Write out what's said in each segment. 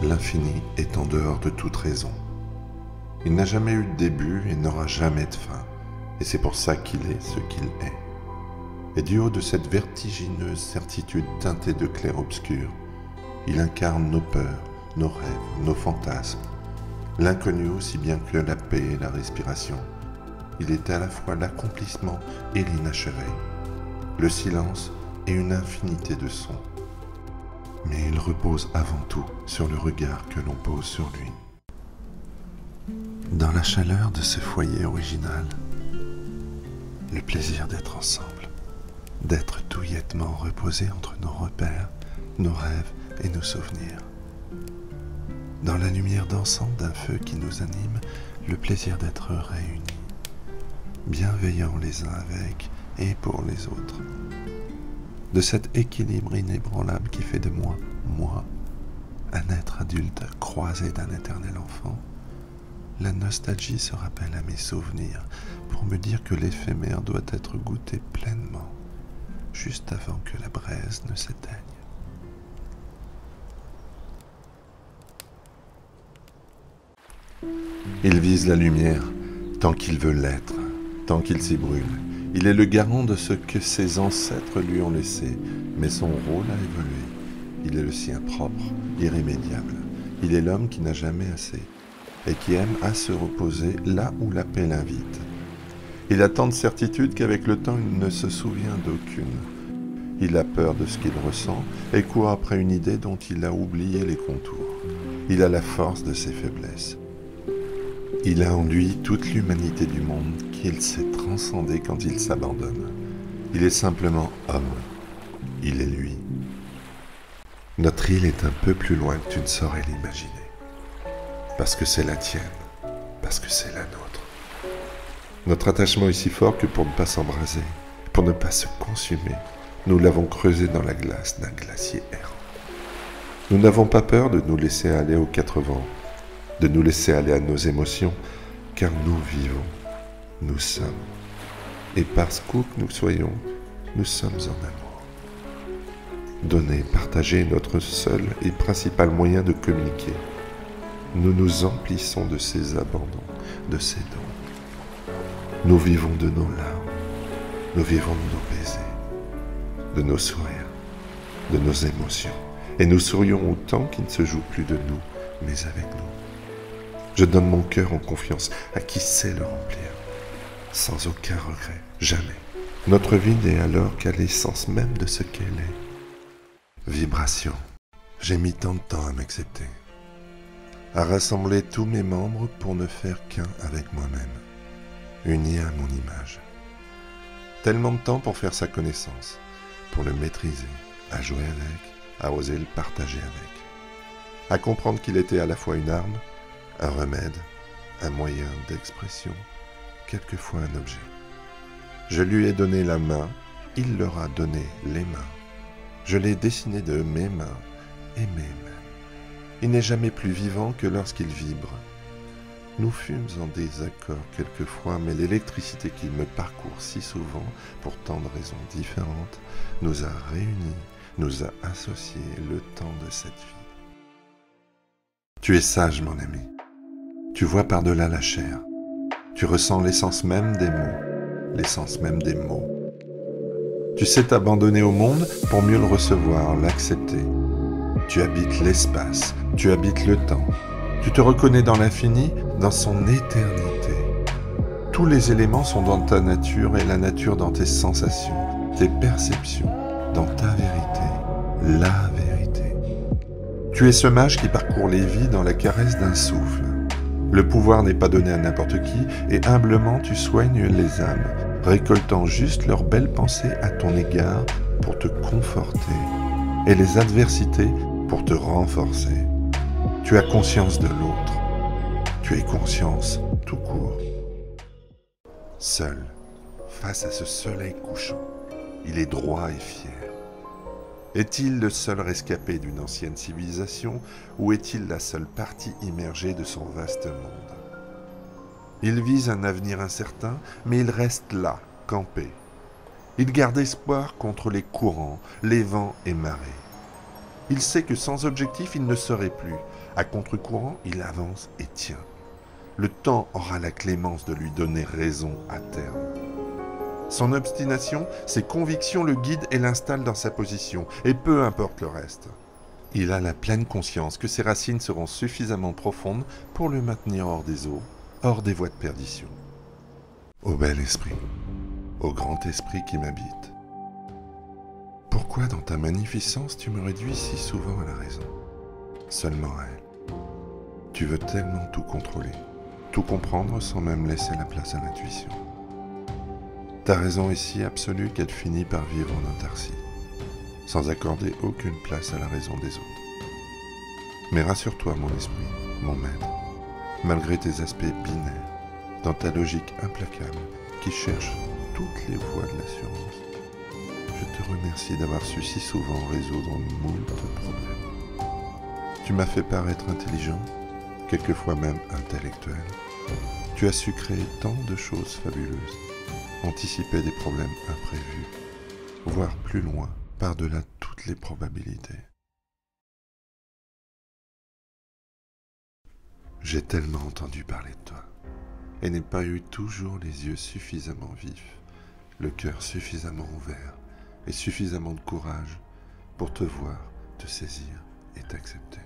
L'infini est en dehors de toute raison. Il n'a jamais eu de début et n'aura jamais de fin, et c'est pour ça qu'il est ce qu'il est. Et du haut de cette vertigineuse certitude teintée de clair-obscur, il incarne nos peurs, nos rêves, nos fantasmes, l'inconnu aussi bien que la paix et la respiration. Il est à la fois l'accomplissement et l'inachevé, le silence et une infinité de sons. Mais il repose avant tout sur le regard que l'on pose sur lui. Dans la chaleur de ce foyer original, le plaisir d'être ensemble, d'être douillettement reposés entre nos repères, nos rêves et nos souvenirs. Dans la lumière dansante d'un feu qui nous anime, le plaisir d'être réunis, bienveillants les uns avec et pour les autres. De cet équilibre inébranlable qui fait de moi, un être adulte croisé d'un éternel enfant, la nostalgie se rappelle à mes souvenirs pour me dire que l'éphémère doit être goûté pleinement, juste avant que la braise ne s'éteigne. Il vise la lumière tant qu'il veut l'être, tant qu'il s'y brûle. Il est le garant de ce que ses ancêtres lui ont laissé, mais son rôle a évolué. Il est le sien propre, irrémédiable. Il est l'homme qui n'a jamais assez et qui aime à se reposer là où la paix l'invite. Il a tant de certitude qu'avec le temps, il ne se souvient d'aucune. Il a peur de ce qu'il ressent et court après une idée dont il a oublié les contours. Il a la force de ses faiblesses. Il a en lui toute l'humanité du monde qu'il sait transcender quand il s'abandonne. Il est simplement homme. Il est lui. Notre île est un peu plus loin que tu ne saurais l'imaginer. Parce que c'est la tienne, parce que c'est la nôtre. Notre attachement est si fort que pour ne pas s'embraser, pour ne pas se consumer, nous l'avons creusé dans la glace d'un glacier errant. Nous n'avons pas peur de nous laisser aller aux quatre vents, de nous laisser aller à nos émotions, car nous vivons, nous sommes. Et parce qu'où que nous soyons, nous sommes en amour. Donner, partager est notre seul et principal moyen de communiquer. Nous nous emplissons de ces abandons, de ces dons. Nous vivons de nos larmes, nous vivons de nos baisers, de nos sourires, de nos émotions. Et nous sourions autant qu'il ne se joue plus de nous, mais avec nous. Je donne mon cœur en confiance à qui sait le remplir, sans aucun regret, jamais. Notre vie n'est alors qu'à l'essence même de ce qu'elle est. Vibration. J'ai mis tant de temps à m'accepter, à rassembler tous mes membres pour ne faire qu'un avec moi-même, uni à mon image. Tellement de temps pour faire sa connaissance, pour le maîtriser, à jouer avec, à oser le partager avec, à comprendre qu'il était à la fois une arme, un remède, un moyen d'expression, quelquefois un objet. Je lui ai donné la main, il leur a donné les mains. Je l'ai dessiné de mes mains et mes mains. Il n'est jamais plus vivant que lorsqu'il vibre. Nous fûmes en désaccord quelquefois, mais l'électricité qui me parcourt si souvent, pour tant de raisons différentes, nous a réunis, nous a associés le temps de cette vie. Tu es sage, mon ami. Tu vois par-delà la chair. Tu ressens l'essence même des mots, l'essence même des mots. Tu sais t'abandonner au monde pour mieux le recevoir, l'accepter. Tu habites l'espace, tu habites le temps. Tu te reconnais dans l'infini, dans son éternité. Tous les éléments sont dans ta nature et la nature dans tes sensations, tes perceptions, dans ta vérité, la vérité. Tu es ce mage qui parcourt les vies dans la caresse d'un souffle. Le pouvoir n'est pas donné à n'importe qui et humblement tu soignes les âmes, récoltant juste leurs belles pensées à ton égard pour te conforter et les adversités pour te renforcer. Tu as conscience de l'autre. Tu es conscience tout court. Seul, face à ce soleil couchant, il est droit et fier. Est-il le seul rescapé d'une ancienne civilisation ou est-il la seule partie immergée de son vaste monde? Il vise un avenir incertain, mais il reste là, campé. Il garde espoir contre les courants, les vents et marées. Il sait que sans objectif, il ne serait plus. À contre-courant, il avance et tient. Le temps aura la clémence de lui donner raison à terme. Son obstination, ses convictions le guident et l'installent dans sa position, et peu importe le reste. Il a la pleine conscience que ses racines seront suffisamment profondes pour le maintenir hors des eaux, hors des voies de perdition. Ô bel esprit, ô grand esprit qui m'habite, pourquoi dans ta magnificence tu me réduis si souvent à la raison? Seulement à elle. Tu veux tellement tout contrôler, tout comprendre sans même laisser la place à l'intuition. Ta raison est si absolue qu'elle finit par vivre en autarcie, sans accorder aucune place à la raison des autres. Mais rassure-toi, mon esprit, mon maître, malgré tes aspects binaires, dans ta logique implacable qui cherche toutes les voies de l'assurance, je te remercie d'avoir su si souvent résoudre moult problèmes. Tu m'as fait paraître intelligent, quelquefois même intellectuel. Tu as su créer tant de choses fabuleuses, anticiper des problèmes imprévus, voir plus loin, par-delà toutes les probabilités. J'ai tellement entendu parler de toi, et n'ai pas eu toujours les yeux suffisamment vifs, le cœur suffisamment ouvert, et suffisamment de courage pour te voir, te saisir et t'accepter.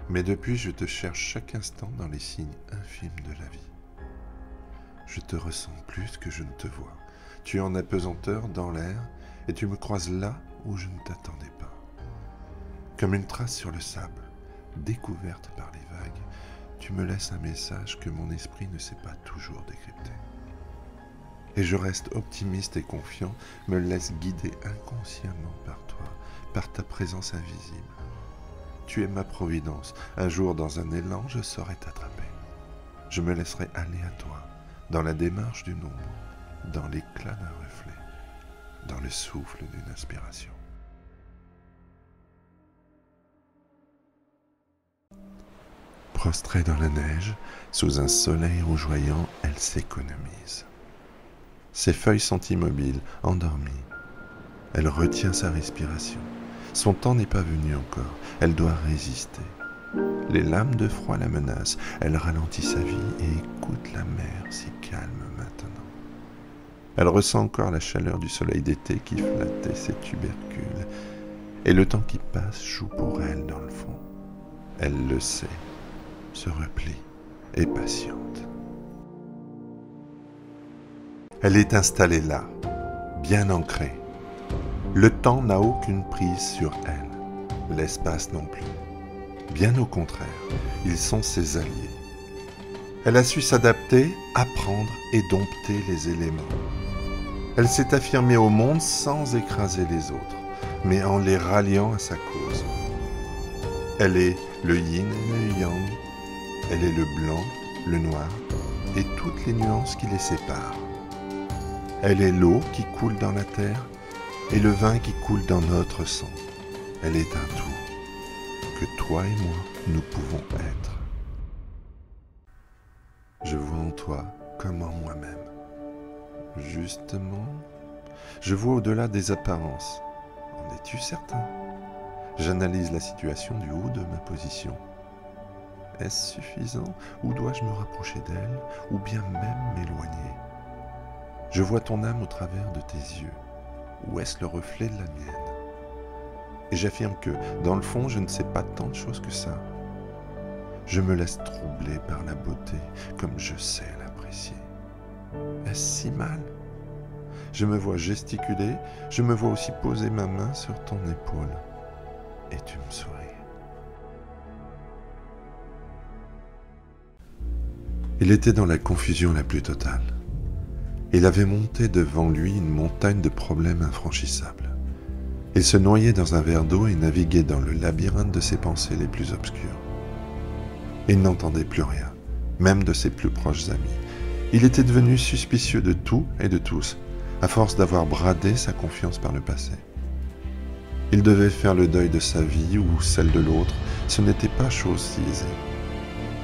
Mais depuis, je te cherche chaque instant dans les signes infimes de la vie. Je te ressens plus que je ne te vois. Tu es en apesanteur dans l'air et tu me croises là où je ne t'attendais pas. Comme une trace sur le sable, découverte par les vagues, tu me laisses un message que mon esprit ne sait pas toujours décrypter. Et je reste optimiste et confiant, me laisse guider inconsciemment par toi, par ta présence invisible. Tu es ma providence. Un jour, dans un élan, je saurai t'attraper. Je me laisserai aller à toi, dans la démarche d'une ombre, dans l'éclat d'un reflet, dans le souffle d'une inspiration. Prostrée dans la neige, sous un soleil rougeoyant, elle s'économise. Ses feuilles sont immobiles, endormies. Elle retient sa respiration. Son temps n'est pas venu encore. Elle doit résister. Les lames de froid la menacent. Elle ralentit sa vie et écoute la mer si calme maintenant. Elle ressent encore la chaleur du soleil d'été qui flattait ses tubercules. Et le temps qui passe joue pour elle dans le fond. Elle le sait, se replie et patiente. Elle est installée là, bien ancrée. Le temps n'a aucune prise sur elle, l'espace non plus. Bien au contraire, ils sont ses alliés. Elle a su s'adapter, apprendre et dompter les éléments. Elle s'est affirmée au monde sans écraser les autres, mais en les ralliant à sa cause. Elle est le yin et le yang, elle est le blanc, le noir et toutes les nuances qui les séparent. Elle est l'eau qui coule dans la terre et le vin qui coule dans notre sang. Elle est un tout, que toi et moi, nous pouvons être. Je vois en toi comme en moi-même. Justement, je vois au-delà des apparences. En es-tu certain? J'analyse la situation du haut de ma position. Est-ce suffisant ou dois-je me rapprocher d'elle ou bien même m'éloigner? Je vois ton âme au travers de tes yeux. Ou est-ce le reflet de la mienne? Et j'affirme que, dans le fond, je ne sais pas tant de choses que ça. Je me laisse troubler par la beauté, comme je sais l'apprécier. Est-ce si mal? Je me vois gesticuler, je me vois aussi poser ma main sur ton épaule. Et tu me souris. Il était dans la confusion la plus totale. Il avait monté devant lui une montagne de problèmes infranchissables. Il se noyait dans un verre d'eau et naviguait dans le labyrinthe de ses pensées les plus obscures. Il n'entendait plus rien, même de ses plus proches amis. Il était devenu suspicieux de tout et de tous, à force d'avoir bradé sa confiance par le passé. Il devait faire le deuil de sa vie ou celle de l'autre, ce n'était pas chose si aisée.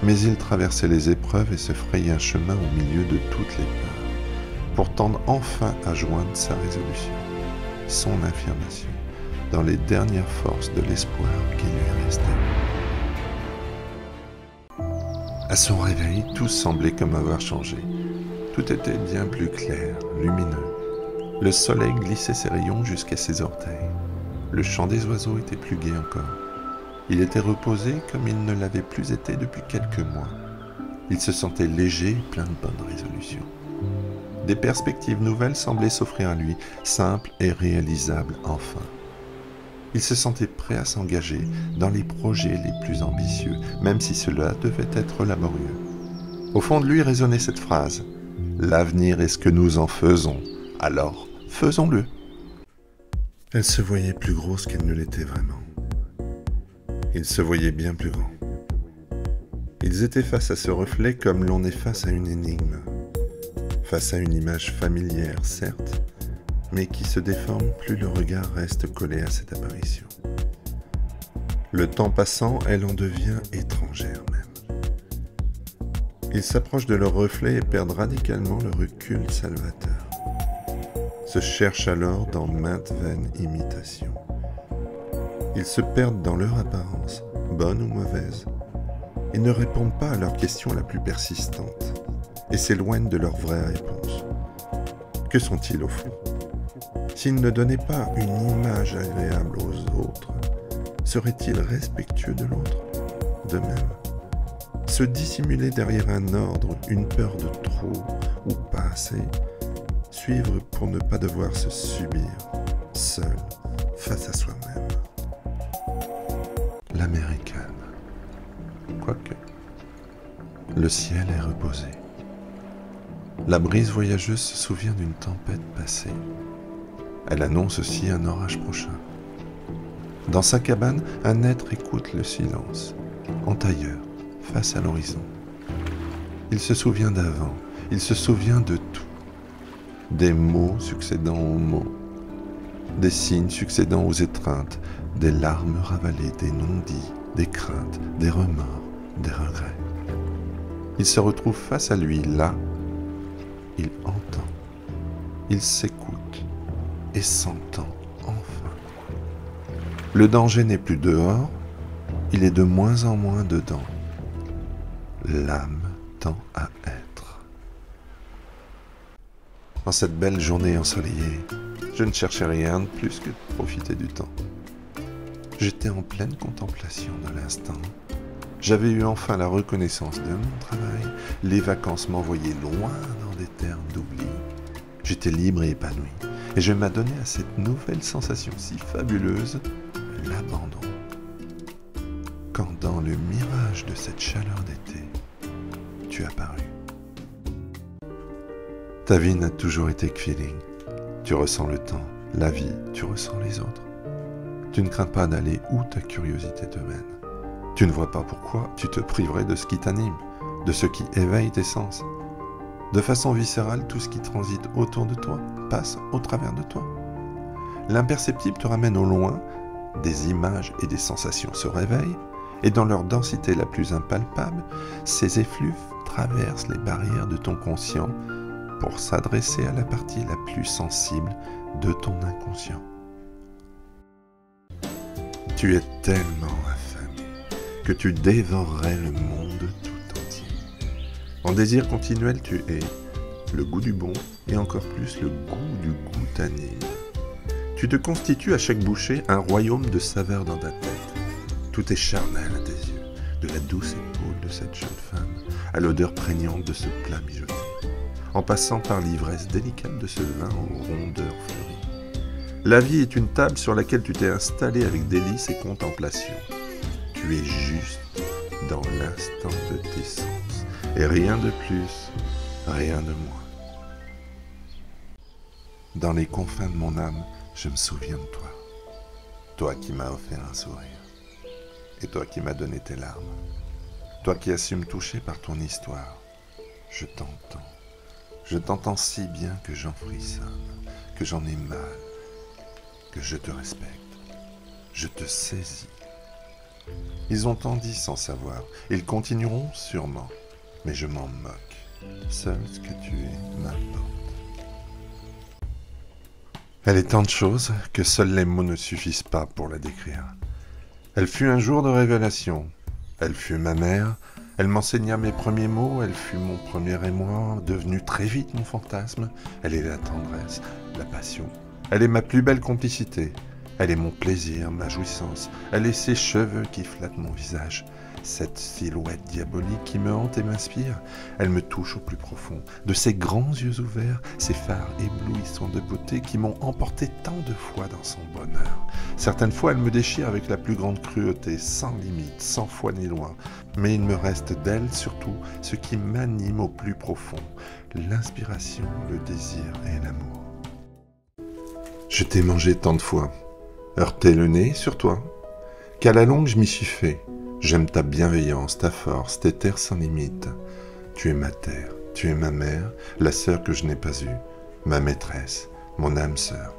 Mais il traversait les épreuves et se frayait un chemin au milieu de toutes les peurs, pour tendre enfin à joindre sa résolution, son affirmation, dans les dernières forces de l'espoir qui lui restait. À son réveil, tout semblait comme avoir changé. Tout était bien plus clair, lumineux. Le soleil glissait ses rayons jusqu'à ses orteils. Le chant des oiseaux était plus gai encore. Il était reposé comme il ne l'avait plus été depuis quelques mois. Il se sentait léger et plein de bonnes résolutions. Des perspectives nouvelles semblaient s'offrir à lui, simples et réalisables enfin. Il se sentait prêt à s'engager dans les projets les plus ambitieux, même si cela devait être laborieux. Au fond de lui résonnait cette phrase : « L'avenir est ce que nous en faisons, alors faisons-le ». Elle se voyait plus grosse qu'elle ne l'était vraiment. Il se voyait bien plus grand. Ils étaient face à ce reflet comme l'on est face à une énigme, face à une image familière, certes, mais qui se déforme plus le regard reste collé à cette apparition. Le temps passant, elle en devient étrangère même. Ils s'approchent de leur reflet et perdent radicalement le recul salvateur. Se cherchent alors dans maintes vaines imitations. Ils se perdent dans leur apparence, bonne ou mauvaise. Ils ne répondent pas à leur question la plus persistante et s'éloignent de leur vraie réponse. Que sont-ils au fond ? S'ils ne donnaient pas une image agréable aux autres, seraient-ils respectueux de l'autre ? De même, se dissimuler derrière un ordre, une peur de trop ou pas assez, suivre pour ne pas devoir se subir, seul, face à soi-même. La mer est calme. Quoique, le ciel est reposé. La brise voyageuse se souvient d'une tempête passée. Elle annonce aussi un orage prochain. Dans sa cabane, un être écoute le silence, en tailleur, face à l'horizon. Il se souvient d'avant, il se souvient de tout. Des mots succédant aux mots, des signes succédant aux étreintes, des larmes ravalées, des non-dits, des craintes, des remords, des regrets. Il se retrouve face à lui, là. Il entend, il s'écoute et s'entend enfin. Le danger n'est plus dehors, il est de moins en moins dedans. L'âme tend à être. En cette belle journée ensoleillée, je ne cherchais rien de plus que de profiter du temps. J'étais en pleine contemplation de l'instant. J'avais eu enfin la reconnaissance de mon travail. Les vacances m'envoyaient loin dans des terres d'oubli. J'étais libre et épanoui. Et je m'adonnais à cette nouvelle sensation si fabuleuse, l'abandon. Quand dans le mirage de cette chaleur d'été, tu apparus. Ta vie n'a toujours été que feeling. Tu ressens le temps, la vie, tu ressens les autres. Tu ne crains pas d'aller où ta curiosité te mène. Tu ne vois pas pourquoi tu te priverais de ce qui t'anime, de ce qui éveille tes sens. De façon viscérale, tout ce qui transite autour de toi passe au travers de toi. L'imperceptible te ramène au loin, des images et des sensations se réveillent, et dans leur densité la plus impalpable, ces effluves traversent les barrières de ton conscient pour s'adresser à la partie la plus sensible de ton inconscient. Tu es tellement affamé que tu dévorerais le monde tout entier. En désir continuel, tu es le goût du bon et encore plus le goût du goût t'anime. Tu te constitues à chaque bouchée un royaume de saveurs dans ta tête. Tout est charnel à tes yeux, de la douce épaule de cette jeune femme à l'odeur prégnante de ce plat mijoté, en passant par l'ivresse délicate de ce vin aux rondeurs fleuries. La vie est une table sur laquelle tu t'es installé avec délice et contemplation. Tu es juste dans l'instant de tes sens, et rien de plus, rien de moins. Dans les confins de mon âme, je me souviens de toi. Toi qui m'as offert un sourire, et toi qui m'as donné tes larmes. Toi qui as su me toucher par ton histoire. Je t'entends. Je t'entends si bien que j'en frissonne, que j'en ai mal, que je te respecte, je te saisis. Ils ont tant dit sans savoir, ils continueront sûrement, mais je m'en moque. Seul ce que tu es m'importe. Elle est tant de choses que seuls les mots ne suffisent pas pour la décrire. Elle fut un jour de révélation. Elle fut ma mère. Elle m'enseigna mes premiers mots. Elle fut mon premier émoi, devenu très vite mon fantasme. Elle est la tendresse, la passion. Elle est ma plus belle complicité. Elle est mon plaisir, ma jouissance. Elle est ces cheveux qui flattent mon visage. Cette silhouette diabolique qui me hante et m'inspire, elle me touche au plus profond. De ses grands yeux ouverts, ses phares éblouissants de beauté qui m'ont emporté tant de fois dans son bonheur. Certaines fois, elle me déchire avec la plus grande cruauté, sans limite, sans foi ni loi. Mais il me reste d'elle surtout ce qui m'anime au plus profond, l'inspiration, le désir et l'amour. Je t'ai mangé tant de fois, heurté le nez sur toi, qu'à la longue je m'y suis fait. J'aime ta bienveillance, ta force, tes terres sans limite. Tu es ma terre, tu es ma mère, la sœur que je n'ai pas eue, ma maîtresse, mon âme sœur.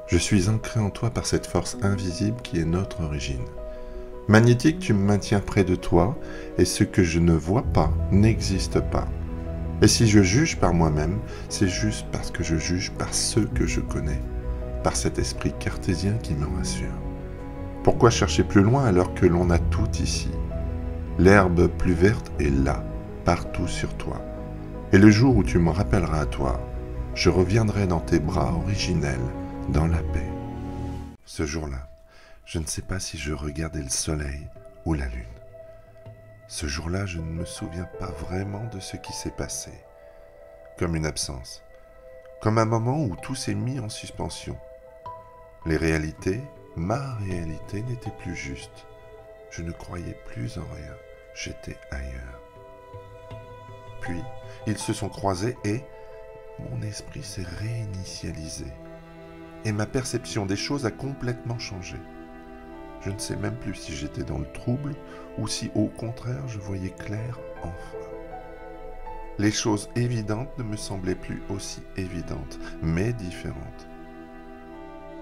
Je suis ancré en toi par cette force invisible qui est notre origine. Magnétique, tu me maintiens près de toi, et ce que je ne vois pas n'existe pas. Et si je juge par moi-même, c'est juste parce que je juge par ceux que je connais, par cet esprit cartésien qui me rassure. Pourquoi chercher plus loin alors que l'on a tout ici? L'herbe plus verte est là, partout sur toi. Et le jour où tu me rappelleras à toi, je reviendrai dans tes bras originels, dans la paix. Ce jour-là, je ne sais pas si je regardais le soleil ou la lune. Ce jour-là, je ne me souviens pas vraiment de ce qui s'est passé. Comme une absence. Comme un moment où tout s'est mis en suspension. Les réalités, ma réalité n'était plus juste. Je ne croyais plus en rien. J'étais ailleurs. Puis, ils se sont croisés et mon esprit s'est réinitialisé. Et ma perception des choses a complètement changé. Je ne sais même plus si j'étais dans le trouble ou si au contraire je voyais clair enfin. Les choses évidentes ne me semblaient plus aussi évidentes, mais différentes.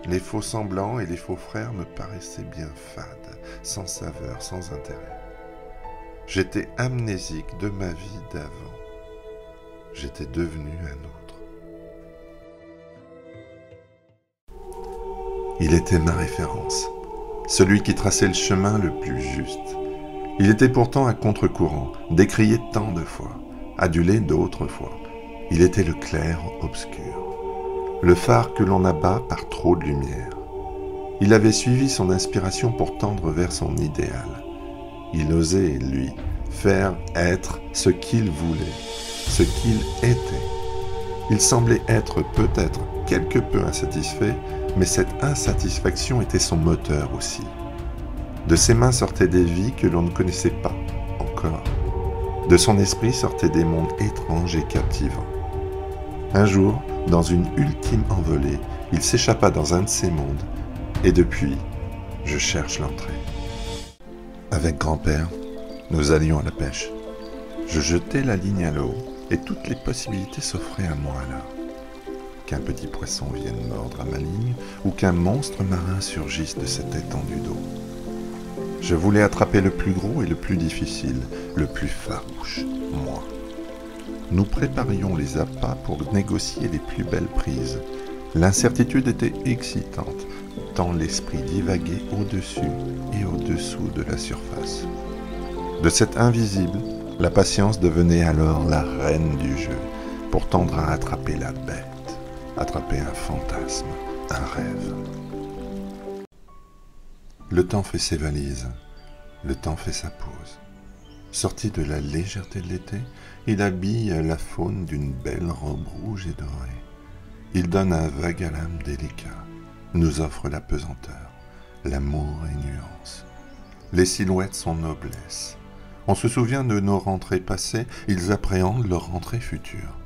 Les faux semblants et les faux frères me paraissaient bien fades, sans saveur, sans intérêt. J'étais amnésique de ma vie d'avant. J'étais devenu un autre. Il était ma référence, celui qui traçait le chemin le plus juste. Il était pourtant à contre-courant, décrié tant de fois, adulé d'autres fois. Il était le clair obscur. Le phare que l'on abat par trop de lumière. Il avait suivi son inspiration pour tendre vers son idéal. Il osait, lui, faire être ce qu'il voulait, ce qu'il était. Il semblait être peut-être quelque peu insatisfait, mais cette insatisfaction était son moteur aussi. De ses mains sortaient des vies que l'on ne connaissait pas encore. De son esprit sortaient des mondes étranges et captivants. Un jour, dans une ultime envolée, il s'échappa dans un de ces mondes, et depuis, je cherche l'entrée. Avec grand-père, nous allions à la pêche. Je jetais la ligne à l'eau, et toutes les possibilités s'offraient à moi alors. Qu'un petit poisson vienne mordre à ma ligne, ou qu'un monstre marin surgisse de cette étendue d'eau. Je voulais attraper le plus gros et le plus difficile, le plus farouche, moi. Nous préparions les appâts pour négocier les plus belles prises. L'incertitude était excitante, tant l'esprit divaguait au-dessus et au-dessous de la surface. De cet invisible, la patience devenait alors la reine du jeu, pour tendre à attraper la bête, attraper un fantasme, un rêve. Le temps fait ses valises, le temps fait sa pause. Sorti de la légèreté de l'été, il habille la faune d'une belle robe rouge et dorée. Il donne un vague à l'âme délicat, nous offre la pesanteur, l'amour et nuance. Les silhouettes sont noblesse. On se souvient de nos rentrées passées, ils appréhendent leur rentrée future.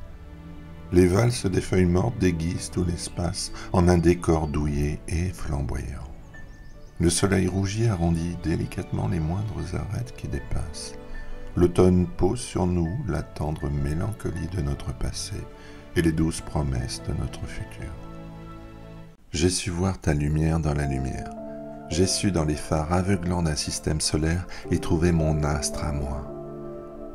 Les valses des feuilles mortes déguisent tout l'espace en un décor douillet et flamboyant. Le soleil rougit arrondit délicatement les moindres arêtes qui dépassent. L'automne pose sur nous la tendre mélancolie de notre passé et les douces promesses de notre futur. J'ai su voir ta lumière dans la lumière. J'ai su dans les phares aveuglants d'un système solaire y trouver mon astre à moi.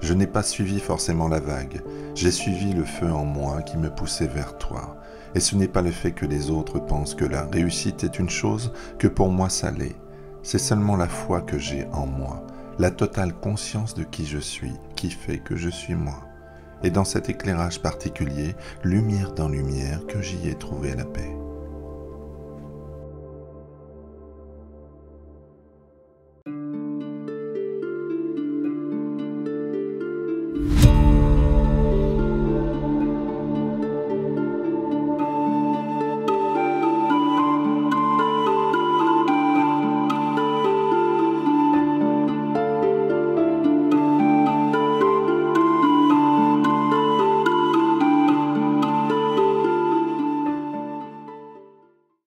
Je n'ai pas suivi forcément la vague, j'ai suivi le feu en moi qui me poussait vers toi, Et ce n'est pas le fait que les autres pensent que la réussite est une chose que pour moi ça l'est. C'est seulement la foi que j'ai en moi, la totale conscience de qui je suis, qui fait que je suis moi. Et dans cet éclairage particulier, lumière dans lumière, que j'y ai trouvé la paix.